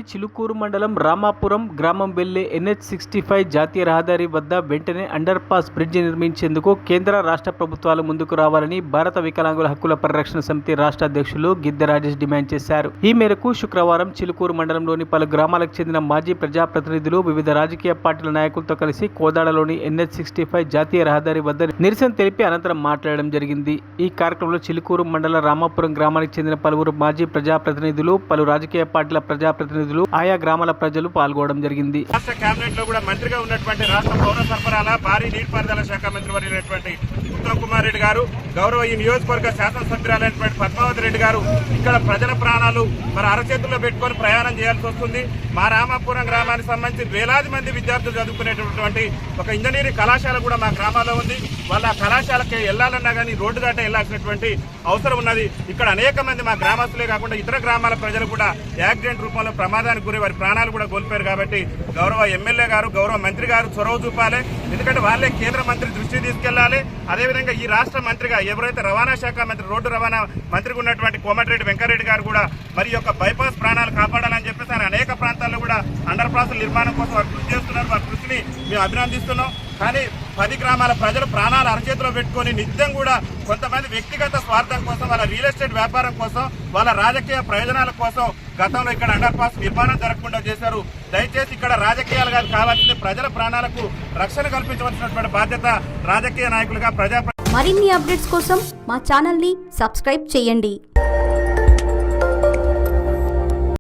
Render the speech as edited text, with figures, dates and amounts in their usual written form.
చిలుకూరు మండలం రామాపురం గ్రామం వెళ్లే NH65 జాతీయ రహదారి వద్ద వెంటనే అండర్ పాస్ బ్రిడ్జి నిర్మించేందుకు కేంద్ర రాష్ట్ర ప్రభుత్వాలు ముందుకు రావాలని భారత వికలాంగుల హక్కుల పరిరక్షణ సమితి రాష్ట్ర అధ్యక్షులు గిద్దె రాజేష్ డిమాండ్ చేశారు. ఈ మేరకు శుక్రవారం చిలుకూరు మండలంలోని పలు గ్రామాలకు చెందిన మాజీ ప్రజాప్రతినిధులు వివిధ రాజకీయ పార్టీల నాయకులతో కలిసి కోదాడలోని NH65 జాతీయ రహదారి వద్ద నిరసన తెలిపి అనంతరం మాట్లాడడం జరిగింది. ఈ కార్యక్రమంలో చిలుకూరు మండల రామాపురం గ్రామానికి చెందిన పలువురు మాజీ ప్రజాప్రతినిధులు, పలు రాజకీయ పార్టీల ప్రజాప్రతినిధులు, ఆయా గ్రామాల ప్రజలు పాల్గొనడం జరిగింది. రాష్ట్ర కేబినెట్ లో కూడా మంత్రిగా ఉన్నటువంటి రాష్ట్ర పౌర సరఫరాల భారీ నీటిపారుదల శాఖ మంత్రి వర్యులైనటువంటి ఉత్తమ్ కుమార్ రెడ్డి గారు, గౌరవ ఈ నియోజకవర్గ శాసనసభ్యురాలైనటువంటి పద్మావతి రెడ్డి గారు ఇక్కడ ప్రజల ప్రాణాలు మరి అరచేతుల్లో పెట్టుకొని ప్రయాణం చేయాల్సి వస్తుంది. మా రామాపురం గ్రామానికి సంబంధించి వేలాది మంది విద్యార్థులు చదువుకునేటటువంటి ఒక ఇంజనీరింగ్ కళాశాల కూడా మా గ్రామాల్లో ఉంది. వాళ్ళ కళాశాలకి వెళ్లాలన్నా కానీ రోడ్డు దాట వెళ్లాల్సినటువంటి అవసరం ఉన్నది. ఇక్కడ అనేక మంది మా గ్రామస్తులే కాకుండా ఇతర గ్రామాల ప్రజలు కూడా యాక్సిడెంట్ రూపంలో ప్రమాదానికి గురి వారి ప్రాణాలు కూడా కోల్పోయారు. కాబట్టి గౌరవ ఎమ్మెల్యే గారు, గౌరవ మంత్రి గారు చొరవ చూపాలి. ఎందుకంటే వాళ్ళే కేంద్ర మంత్రి దృష్టికి తీసుకెళ్లాలి. అదేవిధంగా ఈ రాష్ట్ర మంత్రిగా ఎవరైతే రవాణా శాఖ మంత్రి, రోడ్డు రవాణా మంత్రిగా ఉన్నటువంటి కోమటిరెడ్డి వెంకటరెడ్డి గారు కూడా మరి యొక్క బైపాస్ ప్రాణాలు కాపాడాలని చెప్పేసి ఆయన అనేక ప్రాంతాల్లో కూడా అండర్ పాస్ నిర్మాణం కోసం వారు కృషి చేస్తున్నారు. వారి కృషిని మేము అభినందిస్తున్నాం. కానీ 10 గ్రామాల ప్రజలు ప్రాణాలు అరచేతిలో పెట్టుకొని నిత్యం కూడా కొంతమంది వ్యక్తిగత స్వార్థం కోసం, వాళ్ళ రియల్ ఎస్టేట్ వ్యాపారం కోసం, వాళ్ళ రాజకీయ ప్రయోజనాల కోసం గతంలో ఇక్కడ అండర్ పాస్ నిర్మాణం జరగకుండా చేశారు. దయచేసి ఇక్కడ రాజకీయాలు కాదు, కావాల్సింది ప్రజల ప్రాణాలకు రక్షణ కల్పించవలసినటువంటి బాధ్యత రాజకీయ నాయకులుగా మరిన్ని అప్డేట్స్ కోసం మా ఛానల్ ని సబ్స్క్రైబ్ చేయండి.